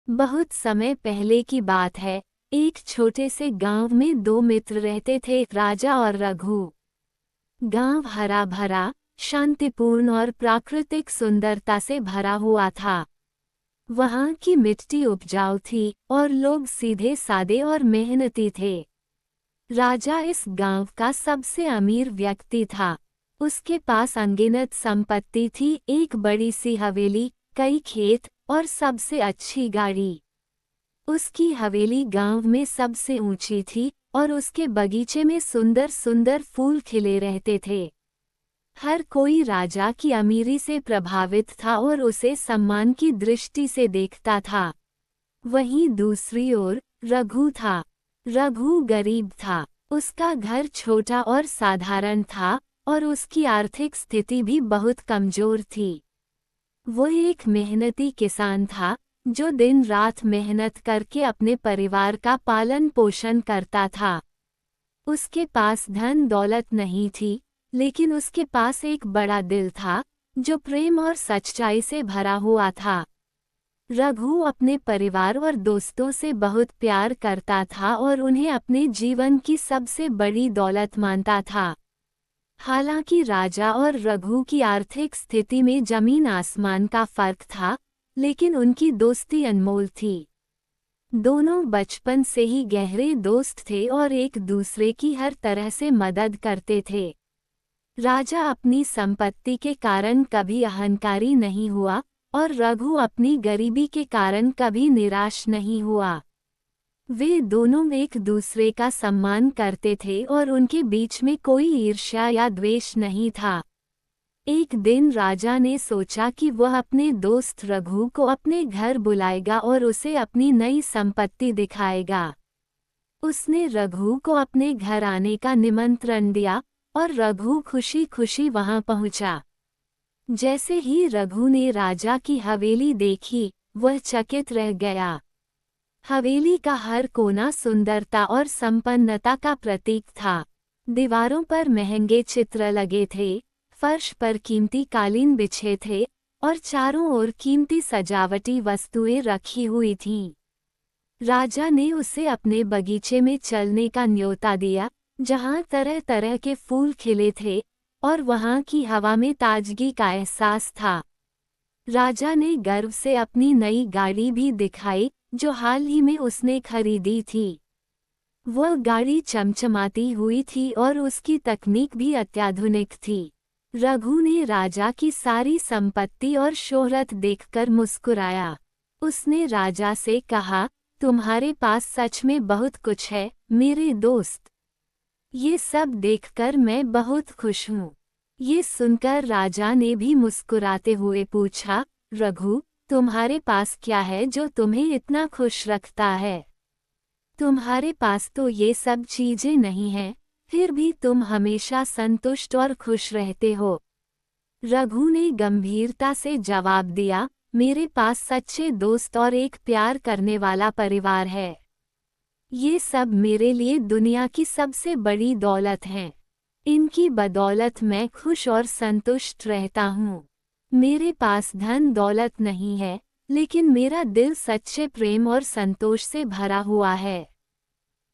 बहुत समय पहले की बात है। एक छोटे से गांव में दो मित्र रहते थे, राजा और रघु। गांव हरा भरा, शांतिपूर्ण और प्राकृतिक सुंदरता से भरा हुआ था। वहां की मिट्टी उपजाऊ थी और लोग सीधे सादे और मेहनती थे। राजा इस गांव का सबसे अमीर व्यक्ति था। उसके पास अनगिनत संपत्ति थी, एक बड़ी सी हवेली, कई खेत और सबसे अच्छी गाड़ी। उसकी हवेली गांव में सबसे ऊंची थी और उसके बगीचे में सुंदर सुंदर फूल खिले रहते थे। हर कोई राजा की अमीरी से प्रभावित था और उसे सम्मान की दृष्टि से देखता था। वहीं दूसरी ओर रघु था। रघु गरीब था। उसका घर छोटा और साधारण था और उसकी आर्थिक स्थिति भी बहुत कमजोर थी। वो एक मेहनती किसान था जो दिन रात मेहनत करके अपने परिवार का पालन पोषण करता था। उसके पास धन दौलत नहीं थी, लेकिन उसके पास एक बड़ा दिल था जो प्रेम और सच्चाई से भरा हुआ था। रघु अपने परिवार और दोस्तों से बहुत प्यार करता था और उन्हें अपने जीवन की सबसे बड़ी दौलत मानता था। हालांकि राजा और रघु की आर्थिक स्थिति में जमीन आसमान का फर्क था, लेकिन उनकी दोस्ती अनमोल थी। दोनों बचपन से ही गहरे दोस्त थे और एक दूसरे की हर तरह से मदद करते थे। राजा अपनी संपत्ति के कारण कभी अहंकारी नहीं हुआ और रघु अपनी गरीबी के कारण कभी निराश नहीं हुआ। वे दोनों एक दूसरे का सम्मान करते थे और उनके बीच में कोई ईर्ष्या या द्वेष नहीं था। एक दिन राजा ने सोचा कि वह अपने दोस्त रघु को अपने घर बुलाएगा और उसे अपनी नई संपत्ति दिखाएगा। उसने रघु को अपने घर आने का निमंत्रण दिया और रघु खुशी खुशी वहां पहुंचा। जैसे ही रघु ने राजा की हवेली देखी, वह चकित रह गया। हवेली का हर कोना सुंदरता और संपन्नता का प्रतीक था। दीवारों पर महंगे चित्र लगे थे, फर्श पर कीमती कालीन बिछे थे और चारों ओर कीमती सजावटी वस्तुएं रखी हुई थीं। राजा ने उसे अपने बगीचे में चलने का न्योता दिया, जहां तरह तरह के फूल खिले थे और वहां की हवा में ताजगी का एहसास था। राजा ने गर्व से अपनी नई गाड़ी भी दिखाई, जो हाल ही में उसने खरीदी थी। वह गाड़ी चमचमाती हुई थी और उसकी तकनीक भी अत्याधुनिक थी। रघु ने राजा की सारी संपत्ति और शोहरत देखकर मुस्कुराया। उसने राजा से कहा, तुम्हारे पास सच में बहुत कुछ है, मेरे दोस्त। ये सब देखकर मैं बहुत खुश हूँ। ये सुनकर राजा ने भी मुस्कुराते हुए पूछा, रघु, तुम्हारे पास क्या है जो तुम्हें इतना खुश रखता है? तुम्हारे पास तो ये सब चीजें नहीं हैं, फिर भी तुम हमेशा संतुष्ट और खुश रहते हो। रघु ने गंभीरता से जवाब दिया, मेरे पास सच्चे दोस्त और एक प्यार करने वाला परिवार है। ये सब मेरे लिए दुनिया की सबसे बड़ी दौलत है। इनकी बदौलत मैं खुश और संतुष्ट रहता हूँ। मेरे पास धन दौलत नहीं है, लेकिन मेरा दिल सच्चे प्रेम और संतोष से भरा हुआ है।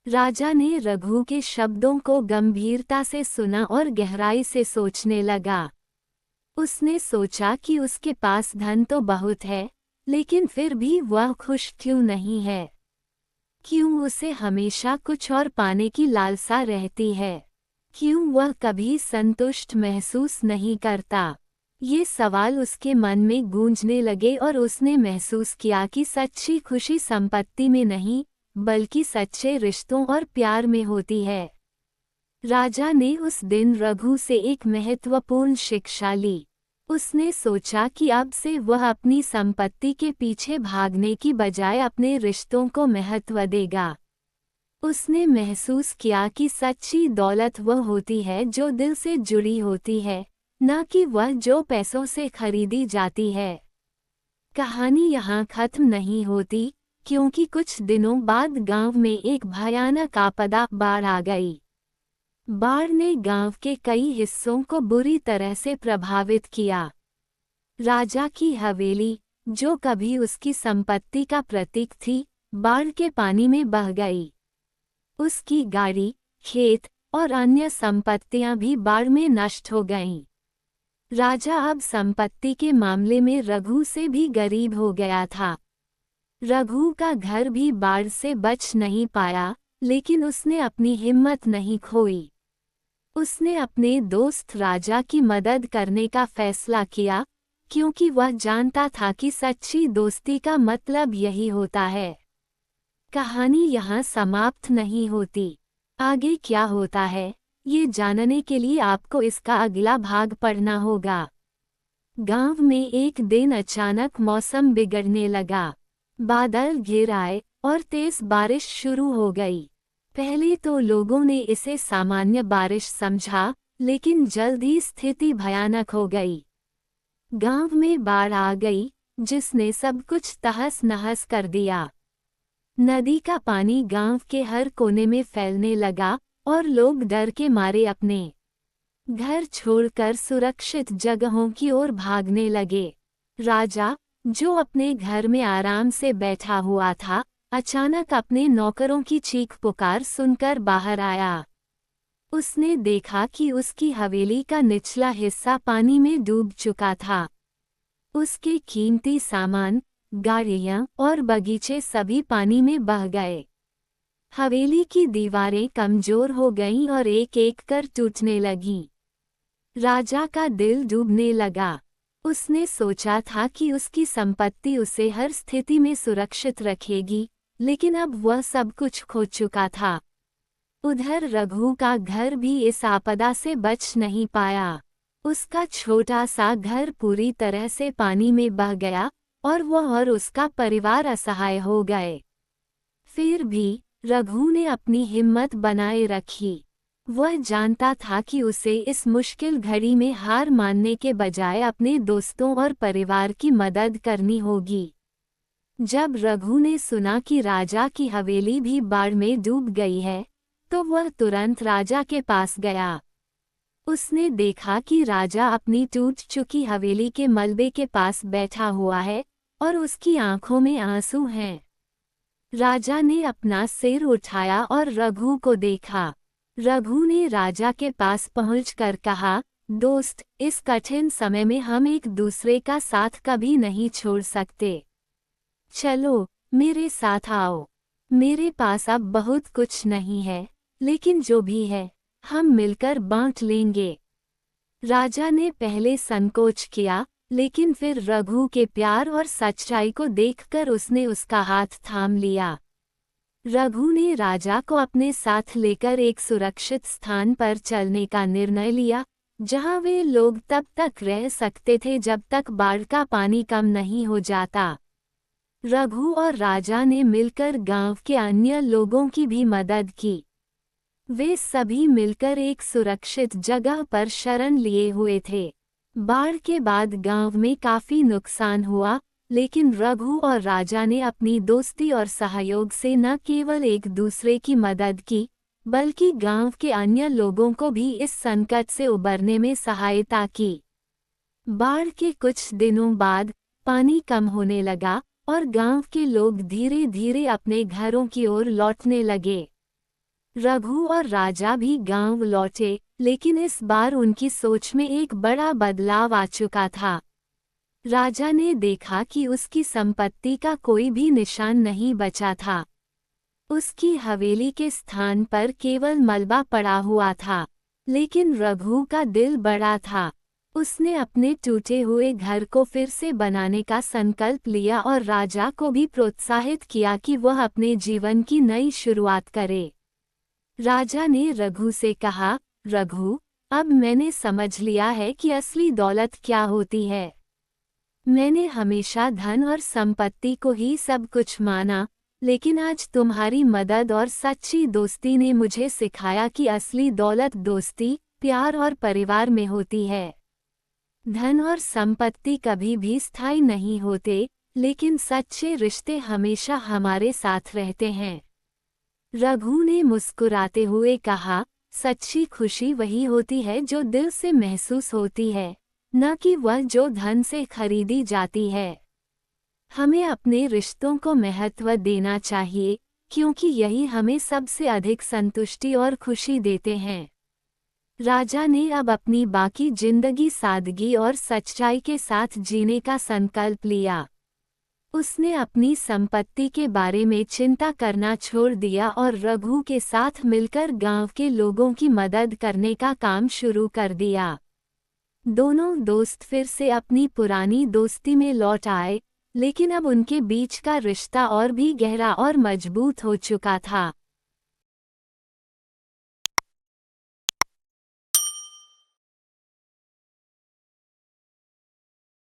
राजा ने रघु के शब्दों को गंभीरता से सुना और गहराई से सोचने लगा। उसने सोचा कि उसके पास धन तो बहुत है, लेकिन फिर भी वह खुश क्यों नहीं है? क्यों उसे हमेशा कुछ और पाने की लालसा रहती है? क्यों वह कभी संतुष्ट महसूस नहीं करता? ये सवाल उसके मन में गूंजने लगे और उसने महसूस किया कि सच्ची खुशी संपत्ति में नहीं, बल्कि सच्चे रिश्तों और प्यार में होती है। राजा ने उस दिन रघु से एक महत्वपूर्ण शिक्षा ली। उसने सोचा कि अब से वह अपनी संपत्ति के पीछे भागने की बजाय अपने रिश्तों को महत्व देगा। उसने महसूस किया कि सच्ची दौलत वह होती है जो दिल से जुड़ी होती है, न कि वह जो पैसों से खरीदी जाती है। कहानी यहाँ खत्म नहीं होती, क्योंकि कुछ दिनों बाद गांव में एक भयानक आपदा, बाढ़ आ गई। बाढ़ ने गांव के कई हिस्सों को बुरी तरह से प्रभावित किया। राजा की हवेली, जो कभी उसकी संपत्ति का प्रतीक थी, बाढ़ के पानी में बह गई। उसकी गाड़ी, खेत और अन्य संपत्तियां भी बाढ़ में नष्ट हो गईं। राजा अब संपत्ति के मामले में रघु से भी गरीब हो गया था। रघु का घर भी बाढ़ से बच नहीं पाया, लेकिन उसने अपनी हिम्मत नहीं खोई। उसने अपने दोस्त राजा की मदद करने का फैसला किया, क्योंकि वह जानता था कि सच्ची दोस्ती का मतलब यही होता है। कहानी यहाँ समाप्त नहीं होती। आगे क्या होता है, ये जानने के लिए आपको इसका अगला भाग पढ़ना होगा। गांव में एक दिन अचानक मौसम बिगड़ने लगा। बादल घिर आए और तेज बारिश शुरू हो गई। पहले तो लोगों ने इसे सामान्य बारिश समझा, लेकिन जल्द ही स्थिति भयानक हो गई। गांव में बाढ़ आ गई, जिसने सब कुछ तहस नहस कर दिया। नदी का पानी गांव के हर कोने में फैलने लगा और लोग डर के मारे अपने घर छोड़कर सुरक्षित जगहों की ओर भागने लगे। राजा, जो अपने घर में आराम से बैठा हुआ था, अचानक अपने नौकरों की चीख पुकार सुनकर बाहर आया। उसने देखा कि उसकी हवेली का निचला हिस्सा पानी में डूब चुका था। उसके कीमती सामान, गाड़ियां और बगीचे सभी पानी में बह गए। हवेली की दीवारें कमजोर हो गईं और एक एक कर टूटने लगीं। राजा का दिल डूबने लगा। उसने सोचा था कि उसकी संपत्ति उसे हर स्थिति में सुरक्षित रखेगी, लेकिन अब वह सब कुछ खो चुका था। उधर रघु का घर भी इस आपदा से बच नहीं पाया। उसका छोटा सा घर पूरी तरह से पानी में बह गया और वह और उसका परिवार असहाय हो गए। फिर भी रघु ने अपनी हिम्मत बनाए रखी। वह जानता था कि उसे इस मुश्किल घड़ी में हार मानने के बजाय अपने दोस्तों और परिवार की मदद करनी होगी। जब रघु ने सुना कि राजा की हवेली भी बाढ़ में डूब गई है, तो वह तुरंत राजा के पास गया। उसने देखा कि राजा अपनी टूट चुकी हवेली के मलबे के पास बैठा हुआ है और उसकी आंखों में आंसू हैं। राजा ने अपना सिर उठाया और रघु को देखा। रघु ने राजा के पास पहुंचकर कहा, दोस्त, इस कठिन समय में हम एक दूसरे का साथ कभी नहीं छोड़ सकते। चलो, मेरे साथ आओ। मेरे पास अब बहुत कुछ नहीं है, लेकिन जो भी है, हम मिलकर बांट लेंगे। राजा ने पहले संकोच किया, लेकिन फिर रघु के प्यार और सच्चाई को देखकर उसने उसका हाथ थाम लिया। रघु ने राजा को अपने साथ लेकर एक सुरक्षित स्थान पर चलने का निर्णय लिया, जहां वे लोग तब तक रह सकते थे जब तक बाढ़ का पानी कम नहीं हो जाता। रघु और राजा ने मिलकर गांव के अन्य लोगों की भी मदद की। वे सभी मिलकर एक सुरक्षित जगह पर शरण लिए हुए थे। बाढ़ के बाद गांव में काफी नुकसान हुआ, लेकिन रघु और राजा ने अपनी दोस्ती और सहयोग से न केवल एक दूसरे की मदद की, बल्कि गांव के अन्य लोगों को भी इस संकट से उबरने में सहायता की। बाढ़ के कुछ दिनों बाद पानी कम होने लगा और गांव के लोग धीरे धीरे अपने घरों की ओर लौटने लगे। रघु और राजा भी गांव लौटे, लेकिन इस बार उनकी सोच में एक बड़ा बदलाव आ चुका था। राजा ने देखा कि उसकी संपत्ति का कोई भी निशान नहीं बचा था। उसकी हवेली के स्थान पर केवल मलबा पड़ा हुआ था, लेकिन रघु का दिल बड़ा था। उसने अपने टूटे हुए घर को फिर से बनाने का संकल्प लिया और राजा को भी प्रोत्साहित किया कि वह अपने जीवन की नई शुरुआत करे। राजा ने रघु से कहा, रघु, अब मैंने समझ लिया है कि असली दौलत क्या होती है। मैंने हमेशा धन और संपत्ति को ही सब कुछ माना, लेकिन आज तुम्हारी मदद और सच्ची दोस्ती ने मुझे सिखाया कि असली दौलत दोस्ती, प्यार और परिवार में होती है। धन और संपत्ति कभी भी स्थायी नहीं होते, लेकिन सच्चे रिश्ते हमेशा हमारे साथ रहते हैं। रघु ने मुस्कुराते हुए कहा, सच्ची खुशी वही होती है जो दिल से महसूस होती है, न कि वह जो धन से खरीदी जाती है। हमें अपने रिश्तों को महत्व देना चाहिए, क्योंकि यही हमें सबसे अधिक संतुष्टि और खुशी देते हैं। राजा ने अब अपनी बाकी जिंदगी सादगी और सच्चाई के साथ जीने का संकल्प लिया। उसने अपनी संपत्ति के बारे में चिंता करना छोड़ दिया और रघु के साथ मिलकर गांव के लोगों की मदद करने का काम शुरू कर दिया। दोनों दोस्त फिर से अपनी पुरानी दोस्ती में लौट आए, लेकिन अब उनके बीच का रिश्ता और भी गहरा और मजबूत हो चुका था।